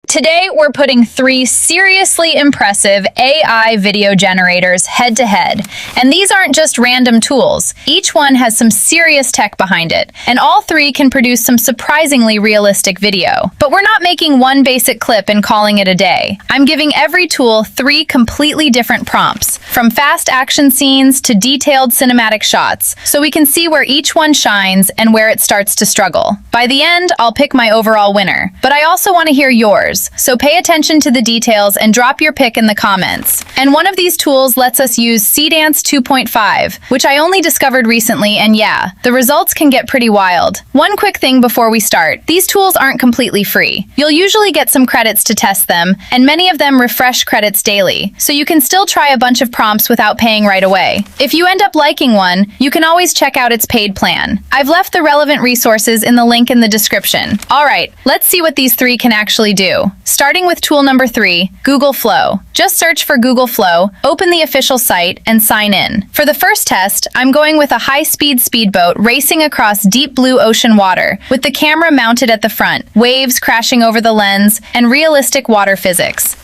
Today, we're putting 3 seriously impressive AI video generators head-to-head. And these aren't just random tools. Each one has some serious tech behind it, and all 3 can produce some surprisingly realistic video. But we're not making one basic clip and calling it a day. I'm giving every tool 3 completely different prompts, from fast action scenes to detailed cinematic shots, so we can see where each one shines and where it starts to struggle. By the end, I'll pick my overall winner, but I also want to hear yours. So pay attention to the details and drop your pick in the comments. And one of these tools lets us use Seedance 2.5, which I only discovered recently, and yeah, the results can get pretty wild. One quick thing before we start, these tools aren't completely free. You'll usually get some credits to test them, and many of them refresh credits daily, so you can still try a bunch of prompts without paying right away. If you end up liking one, you can always check out its paid plan. I've left the relevant resources in the link in the description. Alright, let's see what these 3 can actually do. Starting with tool number 3, Google Flow. Just search for Google Flow, open the official site, and sign in. For the first test, I'm going with a high-speed speedboat racing across deep blue ocean water, with the camera mounted at the front, waves crashing over the lens, and realistic water physics.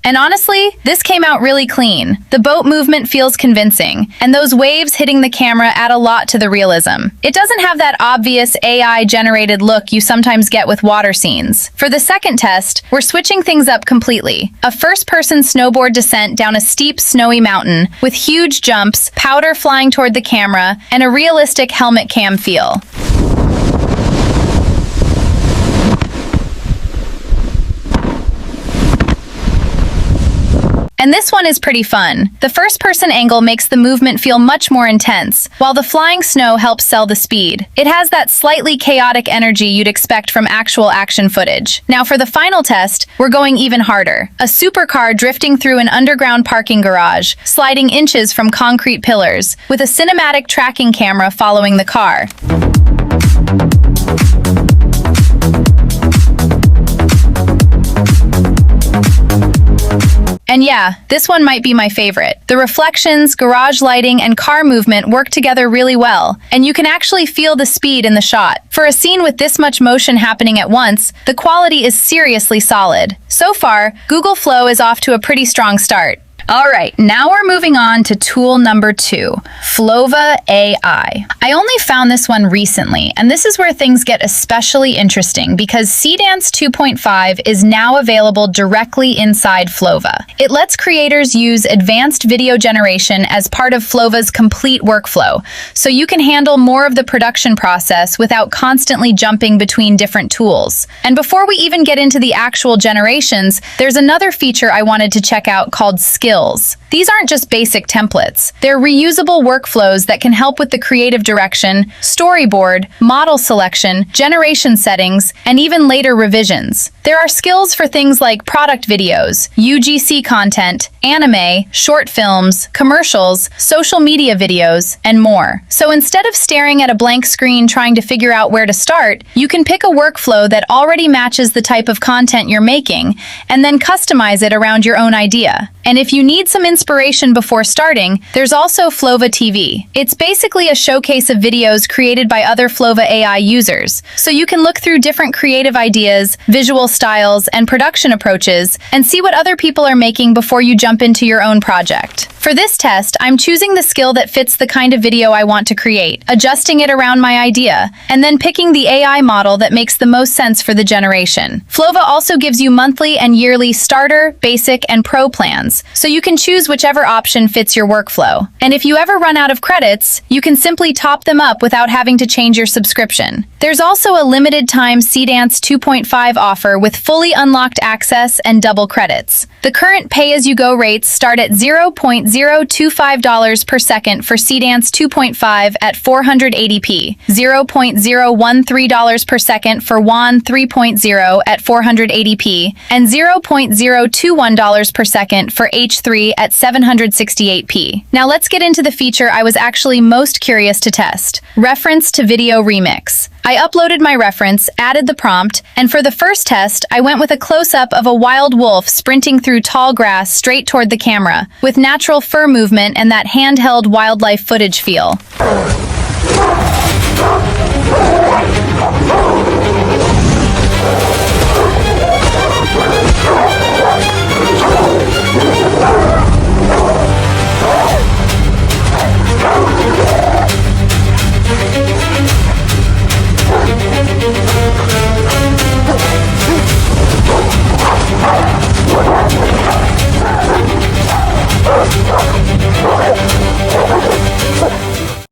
And honestly, this came out really clean. The boat movement feels convincing, and those waves hitting the camera add a lot to the realism. It doesn't have that obvious AI-generated look you sometimes get with water scenes. For the second test, we're switching things up completely. A first-person snowboard descent down a steep, snowy mountain, with huge jumps, powder flying toward the camera, and a realistic helmet cam feel. And this one is pretty fun. The first-person angle makes the movement feel much more intense, while the flying snow helps sell the speed. It has that slightly chaotic energy you'd expect from actual action footage. Now for the final test, we're going even harder. A supercar drifting through an underground parking garage, sliding inches from concrete pillars, with a cinematic tracking camera following the car. And yeah, this one might be my favorite. The reflections, garage lighting, and car movement work together really well, and you can actually feel the speed in the shot. For a scene with this much motion happening at once, the quality is seriously solid. So far, Google Flow is off to a pretty strong start. Alright, now we're moving on to tool number 2, Flova AI. I only found this one recently, and this is where things get especially interesting because Seedance 2.5 is now available directly inside Flova. It lets creators use advanced video generation as part of Flova's complete workflow, so you can handle more of the production process without constantly jumping between different tools. And before we even get into the actual generations, there's another feature I wanted to check out called Skills. These aren't just basic templates. They're reusable workflows that can help with the creative direction, storyboard, model selection, generation settings, and even later revisions. There are skills for things like product videos, UGC content, anime, short films, commercials, social media videos, and more. So instead of staring at a blank screen trying to figure out where to start, you can pick a workflow that already matches the type of content you're making, and then customize it around your own idea. And if you need some inspiration before starting, there's also Flova TV. It's basically a showcase of videos created by other Flova AI users, so you can look through different creative ideas, visual styles, and production approaches, and see what other people are making before you jump into your own project. For this test, I'm choosing the skill that fits the kind of video I want to create, adjusting it around my idea, and then picking the AI model that makes the most sense for the generation. Flova also gives you monthly and yearly starter, basic, and pro plans, so you can choose whichever option fits your workflow. And if you ever run out of credits, you can simply top them up without having to change your subscription. There's also a limited-time Seedance 2.5 offer with fully unlocked access and double credits. The current pay-as-you-go rates start at $0.025 per second for Seedance 2.5 at 480p, $0.013 per second for WAN 3.0 at 480p, and $0.021 per second for H3 3 at 768p. Now let's get into the feature I was actually most curious to test: reference to video remix. I uploaded my reference, added the prompt, and for the first test, I went with a close-up of a wild wolf sprinting through tall grass straight toward the camera, with natural fur movement and that handheld wildlife footage feel.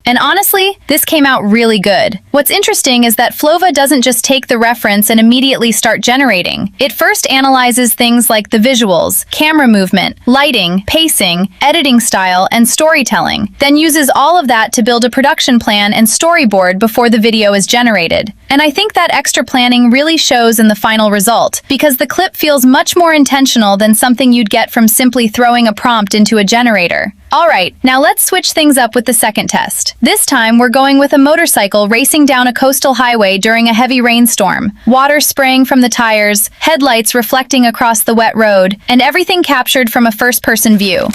And honestly, this came out really good. What's interesting is that Flova doesn't just take the reference and immediately start generating. It first analyzes things like the visuals, camera movement, lighting, pacing, editing style, and storytelling, then uses all of that to build a production plan and storyboard before the video is generated. And I think that extra planning really shows in the final result, because the clip feels much more intentional than something you'd get from simply throwing a prompt into a generator. Alright, now let's switch things up with the second test. This time, we're going with a motorcycle racing down a coastal highway during a heavy rainstorm. Water spraying from the tires, headlights reflecting across the wet road, and everything captured from a first-person view.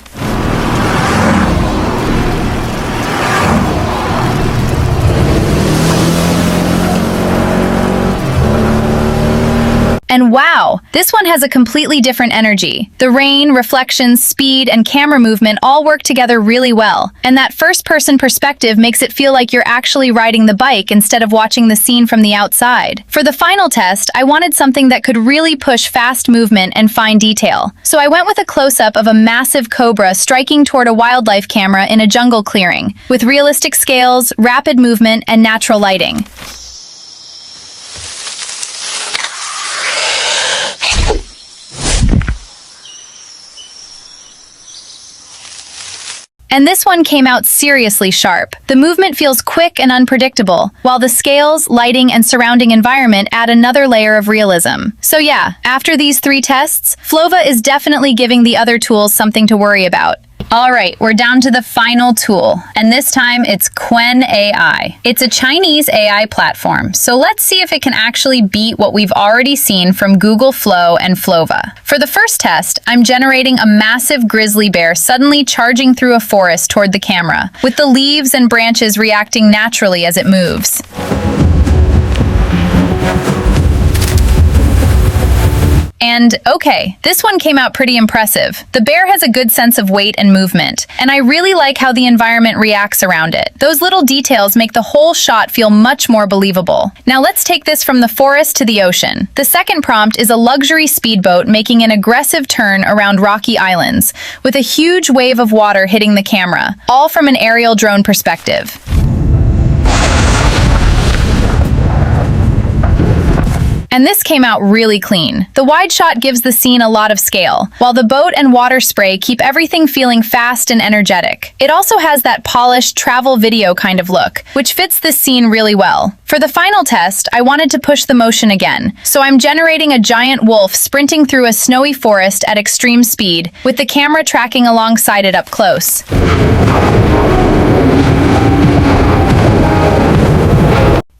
And wow, this one has a completely different energy. The rain, reflections, speed, and camera movement all work together really well. And that first-person perspective makes it feel like you're actually riding the bike instead of watching the scene from the outside. For the final test, I wanted something that could really push fast movement and fine detail. So I went with a close-up of a massive cobra striking toward a wildlife camera in a jungle clearing, with realistic scales, rapid movement, and natural lighting. And this one came out seriously sharp. The movement feels quick and unpredictable, while the scales, lighting, and surrounding environment add another layer of realism. So yeah, after these 3 tests, Flova is definitely giving the other tools something to worry about. Alright, we're down to the final tool, and this time it's Qwen AI. It's a Chinese AI platform, so let's see if it can actually beat what we've already seen from Google Flow and Flova. For the first test, I'm generating a massive grizzly bear suddenly charging through a forest toward the camera, with the leaves and branches reacting naturally as it moves. And okay, this one came out pretty impressive. The bear has a good sense of weight and movement, and I really like how the environment reacts around it. Those little details make the whole shot feel much more believable. Now let's take this from the forest to the ocean. The second prompt is a luxury speedboat making an aggressive turn around rocky islands, with a huge wave of water hitting the camera, all from an aerial drone perspective. And this came out really clean. The wide shot gives the scene a lot of scale, while the boat and water spray keep everything feeling fast and energetic. It also has that polished travel video kind of look, which fits this scene really well. For the final test, I wanted to push the motion again, so I'm generating a giant wolf sprinting through a snowy forest at extreme speed, with the camera tracking alongside it up close.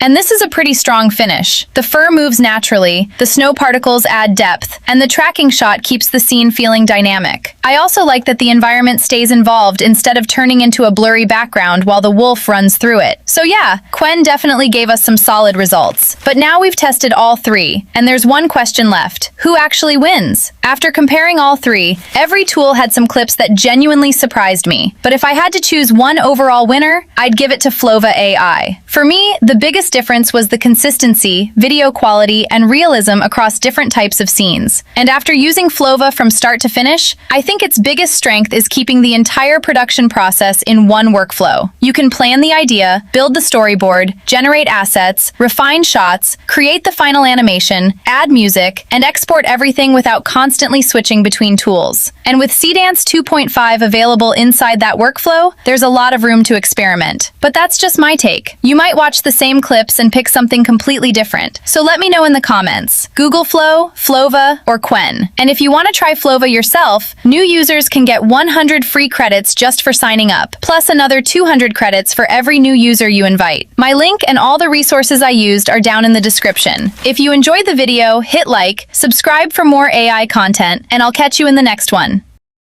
And this is a pretty strong finish. The fur moves naturally, the snow particles add depth, and the tracking shot keeps the scene feeling dynamic. I also like that the environment stays involved instead of turning into a blurry background while the wolf runs through it. So yeah, Qwen definitely gave us some solid results. But now we've tested all 3, and there's one question left. Who actually wins? After comparing all 3, every tool had some clips that genuinely surprised me. But if I had to choose one overall winner, I'd give it to Flova AI. For me, the biggest difference was the consistency, video quality, and realism across different types of scenes. And after using Flova from start to finish, I think its biggest strength is keeping the entire production process in one workflow. You can plan the idea, build the storyboard, generate assets, refine shots, create the final animation, add music, and export everything without constantly switching between tools. And with Seedance 2.5 available inside that workflow, there's a lot of room to experiment. But that's just my take. You might watch the same clip tips and pick something completely different. So let me know in the comments. Google Flow, Flova, or Qwen. And if you want to try Flova yourself, new users can get 100 free credits just for signing up, plus another 200 credits for every new user you invite. My link and all the resources I used are down in the description. If you enjoyed the video, hit like, subscribe for more AI content, and I'll catch you in the next one.